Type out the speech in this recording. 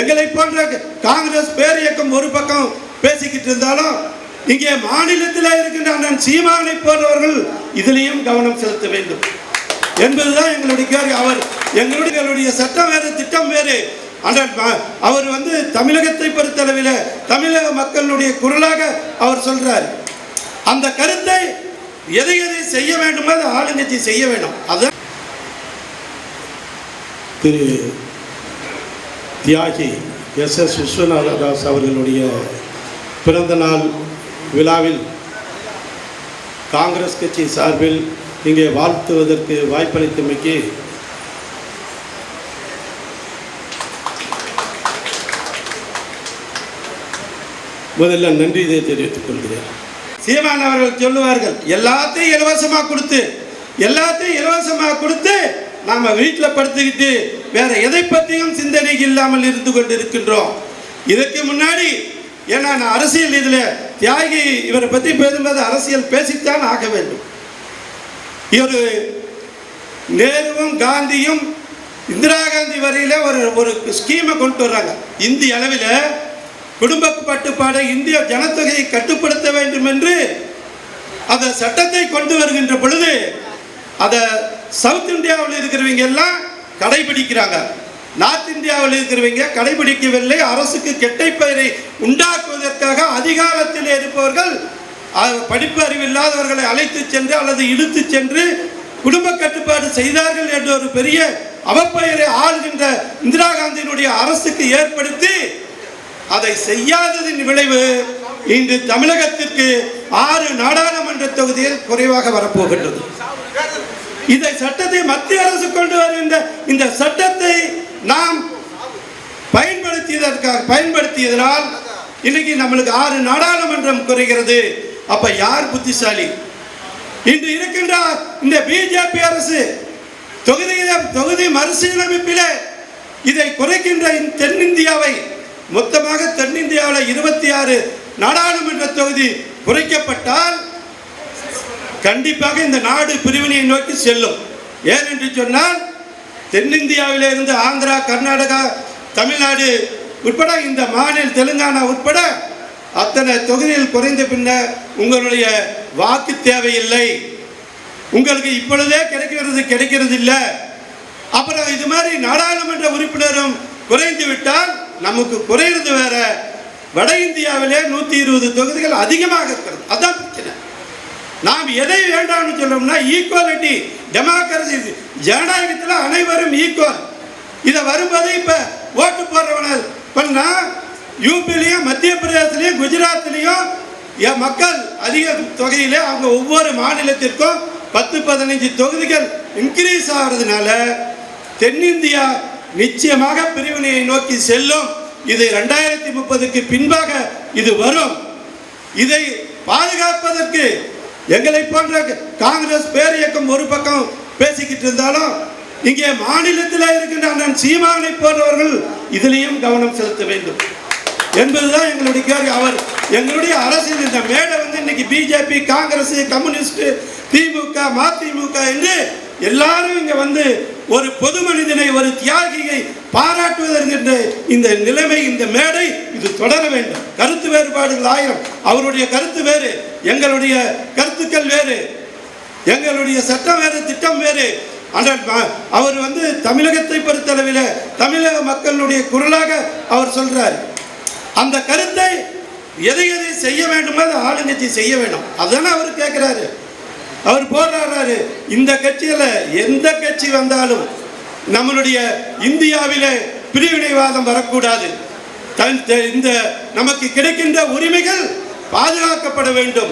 எங்களை போன்ற காங்கிரஸ் பேர் இயக்கம் ஒரு பக்கம் பேசிக்கிட்டு இருந்தாலும் இங்கே மாநிலத்தில் இருக்கின்ற அண்ணன் சீமானை போன்றவர்கள் இதிலையும் கவனம் செலுத்த வேண்டும் என்பதுதான் எங்களுடைய கேள்வி. அவர் எங்களுடைய சட்டம் வேறு, திட்டம் வேறு. அவர் தமிழகத்தை பொறுத்தளவில் தமிழக மக்களுடைய குரலாக அவர் சொல்றார். அந்த கருத்தை எதை செய்ய வேண்டுமோ அதை ஆளுங்கட்சி செய்ய வேண்டும். அதான் திரு தியாகி எஸ்.எஸ். விஸ்வநாததாஸ் அவர்களுடைய பிறந்த நாள் விழாவில் காங்கிரஸ் கட்சி சார்பில் இங்கே வாழ்த்துவதற்கு வாய்ப்பளித்தமைக்கு முதல்ல நன்றியை தெரிவித்துக் கொள்கிறேன். சீமான் அவர்கள் சொல்லுவார்கள், எல்லாத்தையும் இலவசமாக கொடுத்து நாம வீட்டில் படுத்துக்கிட்டு வேற எதை பற்றியும் சிந்தனை இல்லாமல் இருந்து கொண்டு இருக்கின்றோம். இதற்கு முன்னாடி ஏன்னா நான் அரசியல் இதில் தியாகி இவரை பற்றி பேசும்போது அரசியல் பேசித்தான் ஆக வேண்டும். இவர் நேருவும் காந்தியும் இந்திரா காந்தி வரையில ஒரு ஸ்கீமை கொண்டு வர்றாங்க. இந்திய அளவில் குடும்ப கட்டுப்பாடை இந்திய ஜனத்தொகையை கட்டுப்படுத்த வேண்டும் என்று அந்த சட்டத்தை கொண்டு வருகின்ற பொழுது அதை சவுத் இந்தியாவில் இருக்கிறவங்க எல்லாம் கடைபிடிக்கிறாங்க, நார்த் இந்தியாவில் இருக்கிறவங்க கடைபிடிக்கவில்லை. அரசுக்கு கெட்ட பெயரை உண்டாக்குவதற்காக அதிகாரத்தில் இருப்பவர்கள் படிப்பு அறிவில்லாதவர்களை அழைத்து சென்று அல்லது இழுத்து சென்று குடும்ப கட்டுப்பாடு செய்தார்கள் என்ற ஒரு பெரிய அவப்பெயரை ஆளுகின்ற இந்திரா காந்தியினுடைய அரசுக்கு ஏற்படுத்தி அதை செய்யாததின் விளைவு இன்று தமிழகத்திற்கு 6 நாடாளுமன்ற தொகுதியில் குறைவாக வரப்போகின்றது. இதை சட்டத்தை மத்திய அரசு கொண்டு வருகின்ற இந்த சட்டத்தை நாம் பயன்படுத்தியதனால் இன்னைக்கு நம்மளுக்கு 6 நாடாளுமன்றம் குறைகிறது. அப்ப யார் புத்திசாலி? இன்று இருக்கின்ற இந்த பிஜேபி அரசு தொகுதி மறுசீரமைப்பில் இதை குறைக்கின்ற தென்னிந்தியாவை மொத்தமாக தென்னிந்தியாவில் 26 நாடாளுமன்ற தொகுதி குறைக்கப்பட்டால் கண்டிப்பாக இந்த நாடு பிரிவினையை நோக்கி செல்லும். ஏனென்று சொன்னால் தென்னிந்தியாவிலே இருந்து ஆந்திரா, கர்நாடகா, தமிழ்நாடு உட்பட இந்த மாநில தெலுங்கானா உட்பட அத்தனை தொகுதியில் குறைந்த பின்னர் உங்களுடைய வாக்கு தேவையில்லை, உங்களுக்கு இப்பொழுதே கிடைக்கிறது இல்லை. அப்புறம் இது மாதிரி நாடாளுமன்ற உறுப்பினரும் குறைந்து விட்டால் நமக்கு குறைகிறது வேற. வட இந்தியாவிலே 120 தொகுதிகள் அதிகமாக இருக்கிறது. அதான் பிரச்சனை. நாம் எதை வேண்டாம்னு சொல்லணும்னா ஈக்குவாலிட்டி, டெமோக்ரஸி, ஜனநாயகத்தில் அனைவரும் ஈக்குவல். இதை வரும்போது இப்போ ஓட்டு போடுறவன பண்ணா யூபிலையும் மத்திய பிரதேசலையும் குஜராத்லையும் மக்கள் அதிக தொகையிலே அவங்க ஒவ்வொரு மாநிலத்திற்கும் 10-15 தொகுதிகள் இன்க்ரீஸ் ஆகிறதுனால தென்னிந்தியா நிச்சயமாக பிரிவினையை நோக்கி செல்லும். இது 2030க்கு பின்பாக இது வரும். இதை பாதுகாப்பதற்கு எங்களை போன்ற காங்கிரஸ் பேர் இயக்கம் ஒரு பக்கம் பேசிக்கிட்டு இருந்தாலும் இங்கே மாநிலத்தில் இருக்கின்ற அண்ணன் சீமானை போன்றவர்கள் இதிலையும் கவனம் செலுத்த வேண்டும் என்பதுதான் எங்களுடைய கேள்வி. அவர் எங்களுடைய அரசியல் இந்த மேடை இன்னைக்கு பிஜேபி, காங்கிரஸ், கம்யூனிஸ்ட், திமுக, மதிமுக என்று எல்லாரும் இங்க ஒரு பொது மனிதனை, ஒரு தியாகியை பாராட்டுவதற்கு இந்த நிலைமை, இந்த மேடை இது தொடர வேண்டும். கருத்து வேறுபாடுகள் 1000, அவருடைய கருத்து வேறு, எங்களுடைய கருத்துக்கள் வேறு, எங்களுடைய சட்டம் வேறு, திட்டம் வேறு. அவர் தமிழகத்தை பொறுத்தளவில் தமிழக மக்களுடைய குரலாக அவர் சொல்றார். அந்த கருத்தை எதை செய்ய வேண்டுமோ அதை ஆளுங்கட்சி செய்ய வேண்டும். அதுதானே அவர் கேட்கிறாரு. அவர் போராடுறாரு. இந்த கட்சியில எந்த கட்சி வந்தாலும் நம்மளுடைய இந்தியாவில பிரிவினைவாதம் வரக்கூடாது, இந்த நமக்கு கிடைக்கின்ற உரிமைகள் பாதுகாக்கப்பட வேண்டும்.